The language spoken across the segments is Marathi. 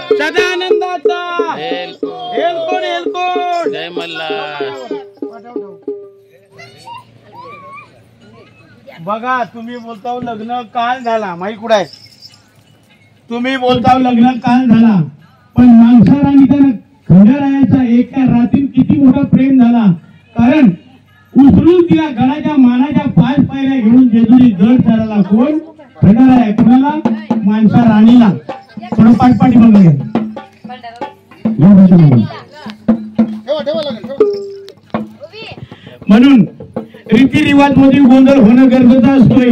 सदा आनंदाचा एलकोण एलकोण जय मल्हार। बघा तुम्ही बोलता लग्न काल झाला माई कुठे आहे तुम्ही बोलता लग्न काल झाला पण माणसाराणी त्यानं खंडरायाचा एका रात्रीत किती मोठा प्रेम झाला कारण उचलून तिला गडाच्या मानाच्या 5 पायऱ्या घेऊन जेजुरी गड चढाला कोण खंडराया कुणाला माणसा राणीला थोडं पाठपाठी बघूया म्हणून रीतिरिवाज मध्ये गोंधळ होणं गरजेचं असतोय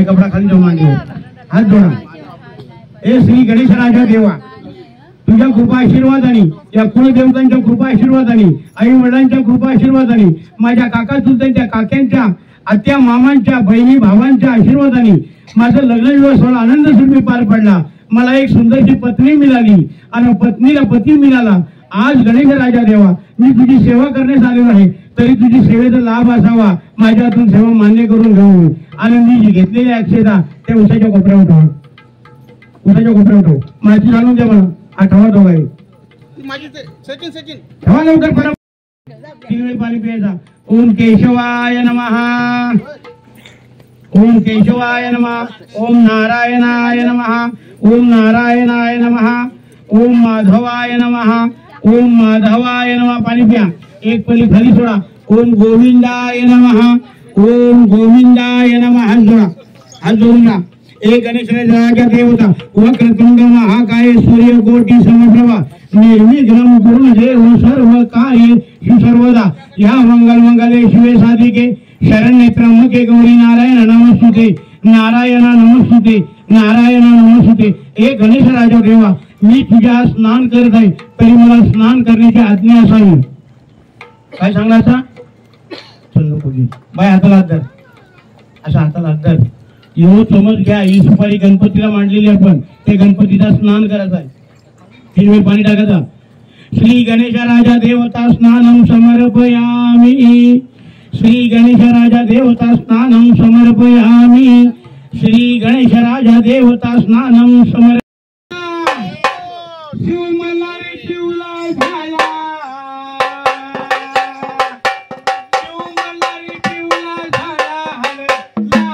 कपडा खाली जाऊन मांडले हात जोडा हे श्री गणेश राजा देवा तुझ्या कृपा आशीर्वादाने या कुलदेवतांच्या कृपा आशीर्वादाने आई वडिलांच्या कृपा आशीर्वादाने माझ्या काका चुलत्यांच्या काक्यांच्या आत्या मामांच्या बहिणी भावांच्या आशीर्वादाने माझं लग्न विवाह सोहळा आनंद सुखी पार पडला मला एक सुंदरशी पत्नी मिळाली आणि पत्नीला पती मिळाला आज गणेश राजा देवा मी तुझी सेवा करण्यास आलेलो आहे तरी तुझी सेवेचा लाभ असावा माझ्यातून सेवा मान्य करून घेऊ आणि मी घेतलेल्या अक्षता त्या उसाच्या कोपऱ्यावर ठेवा उसाच्या कोपऱ्यावर ठेव माझी जाणून द्या मला आठवा दोघ आहे ठेवा लवकर पडा 3 वेळ पाणी प्यायचा ओम केशवाय नमः ओम केशवाय नमः ओम नारायणाय नमः ओम नारायणाय नमः ओम माधवाय नमः ओम माधवाय नमः पाणी प्या एक पली खाली सोडा ओम गोविंदाय नमः ओम गोविंदाय नमः हात जोडून एक गणेश राजा देवता वक्रतुंड महाकाय सूर्यकोटी समप्रभा निर्विघ्नं कुरु देव सर्व कार्य सर्वदा या मंगल मंगले शिवे साधिके शरण्ये त्र्यंबके गौरी नारायण नमस्तुते नारायण नमस्तुते नारायण नमस्तुते एक गणेश राजा देवा मी तुझ्या स्नान करत आहे तरी मला स्नान करण्याची आज्ञा असावी काय सांगायचा बाय हाताला हात धर असा हाताला हात धर एवढं समज घ्या ही सुपारी गणपतीला मांडलेली आपण ते गणपतीचा स्नान करायचं आहे 3 वेळ पाणी टाकायचं श्री गणेश राजा देवता स्नानम समर्पयामि श्री गणेश राजा देवता स्नानम समर्पयामि श्री गणेश राजा देवता स्नानम समर्पयामि शिव मल्हारी शिवला झाला लागली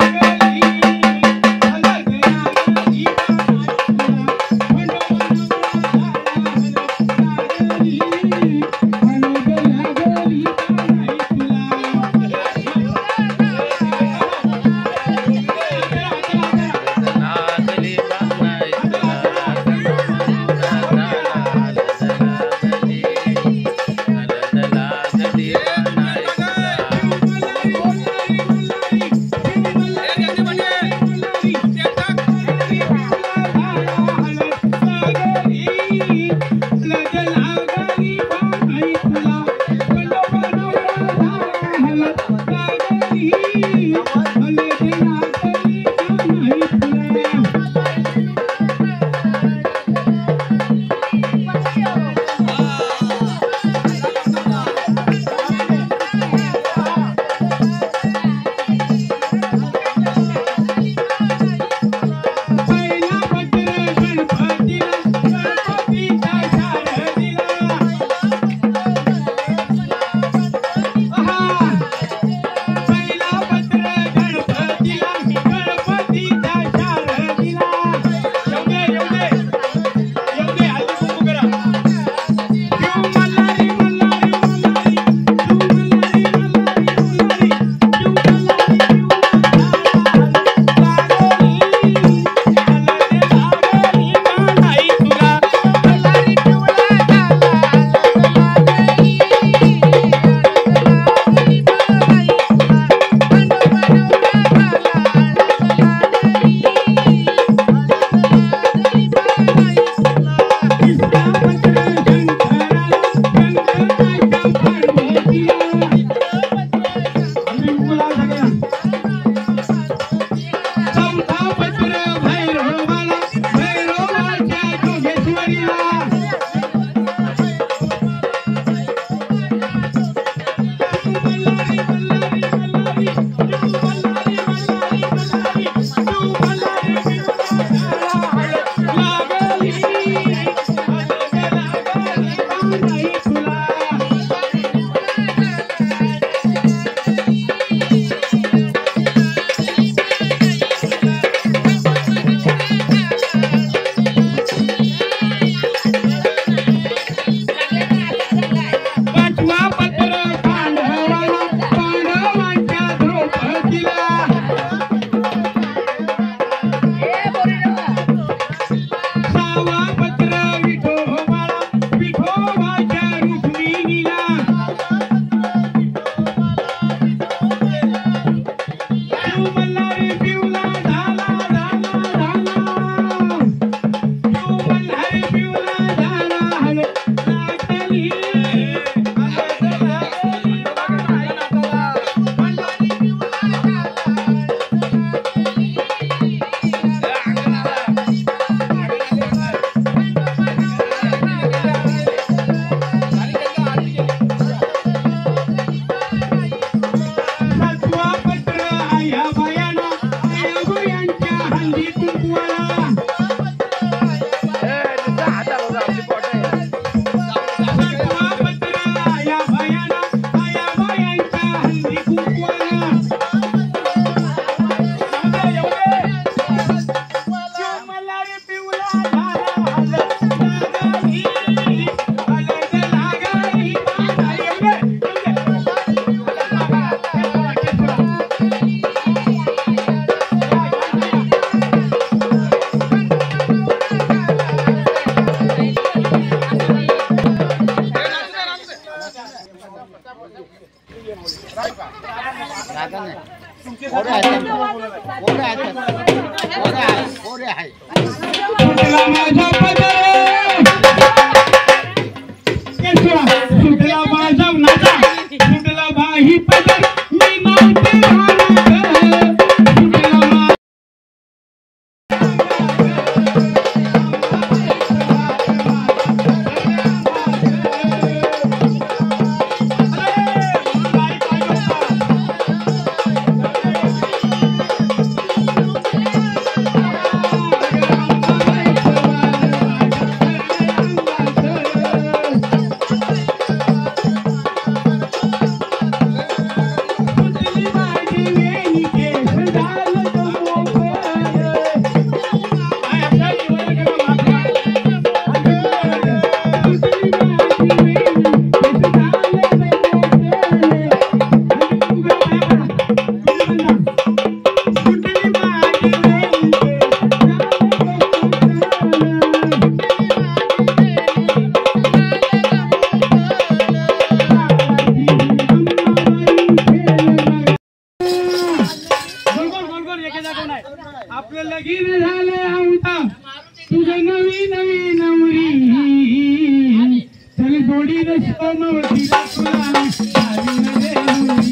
जोडीनं सोमवतीला तुला मी गावीन जेजुरी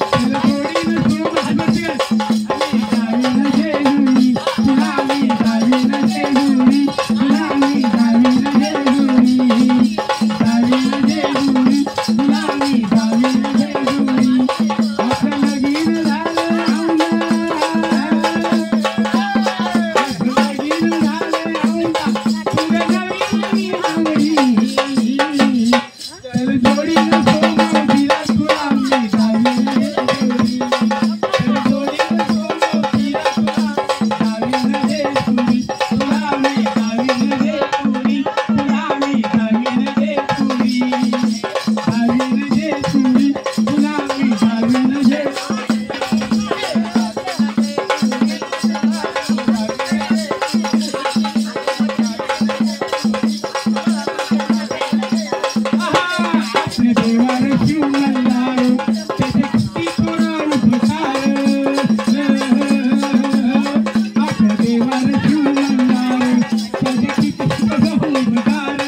त्याला जोडीनं सोमवतीला आम्ही गावीन जेजुरी तुला मी गावीन जेजुरी तुला मी गावीन जेजुरी गावीन जेजुरी तुला मी गावीन जेजुरी असं लगीन झालं औंधा असं लगीन झालं औंधा तुझ्या नवीन मी आवडी त्याला जोडीनं सोमवतीला तुला मी गावीन जेजुरी त्याला जोडीनं सोमवतीला तुला गावीन जेजुरी तुला मी गावीन जेजुरी तुला मी गावीन जेजुरी गावीन जेजुरी तुला मी गावीन आपले देवार शिवमल्हार त्याचे किती थोडा उपकार आपल्या देवार शिवमल्हार त्याचे किती थोडा उपकार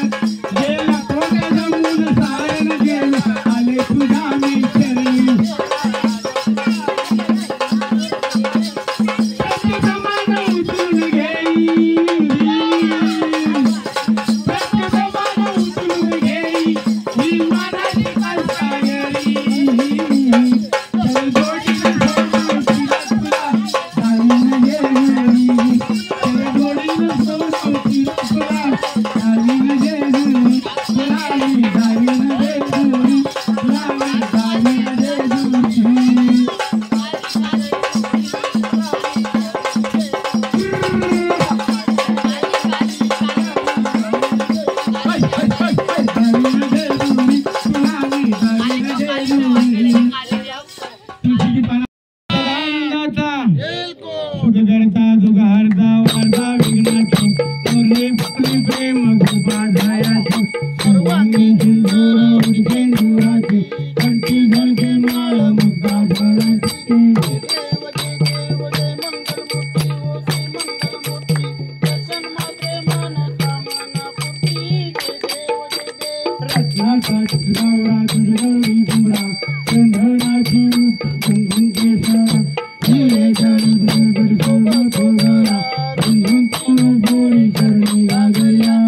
गेला थोड्या जमून सारण गेला आले तुझ्या मी चरणी प्रत्येकमान उचलून घेई प्रत्येकमान उचलून घेई ही मनाची कष्टायरी त्याला जोडीनं सोमवतीला तुला गावीन जेजुरी त्याला जोडीनं सोमवतीला तुला गावीन जेजुरी तुला मी गावीन जेजुरी तुला मी गावीन जेजुरी सुखकर्ता दुःखहर्ता वार्ता विघ्नाची मुरली फुली प्रेम गोपाळाची सर्वांगी सिंदूर उडकेंदुराची कंठी झळके माळ मुक्ता झळकते रत्नाचा गौरा दुर्गौरी सुमरा चंदनाची कुंकुम केसर हिरे गरुड सोबत होगरा कुंकुम कुंकुम गोरी करणी लागल्या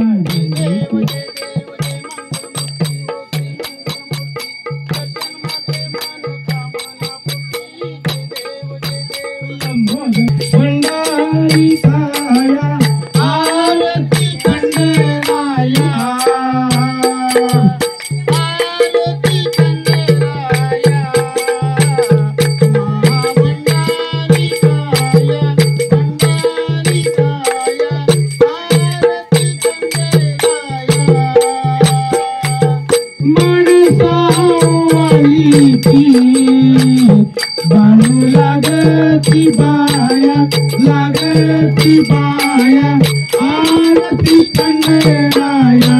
भंडारी काया आरती खंडेराया आरती खंडेराया महाभंडारी काया भंडारी काया आरती खंडेराया माणसावालीची बाणू लागती बाया लागती बाया आरती खंडेराया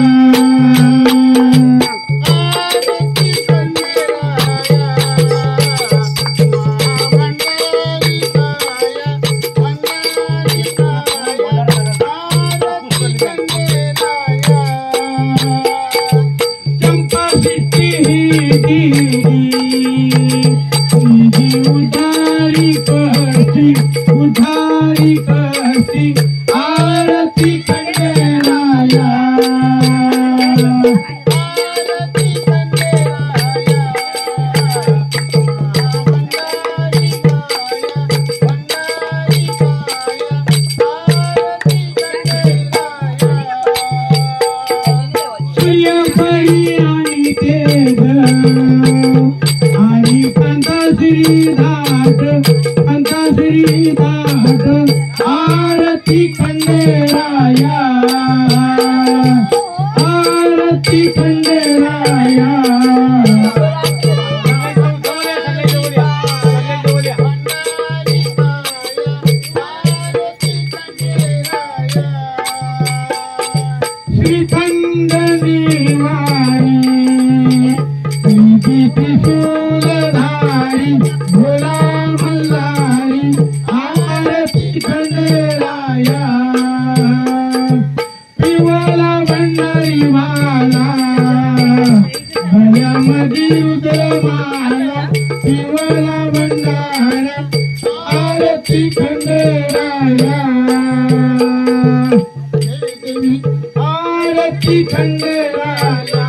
आरती खंडेराया महाभंडारी काया भंडारी काया आरती खंडेराया चंपा सिट्टी ही उधारी कहती आरती खंडेराया आरती खंडेराया भंडारी काया भंडारी काया आरती खंडेराया सूर्यफळी आणि तेज आणि पंतश्री धाट आरती खंडेराया आरती खंडेराया श्रीखंड निवारी त्रिशूलधारी भोला मल्हारी आरती खंडेराया पिवळा भंडारी वाला रस्सी थंड राजा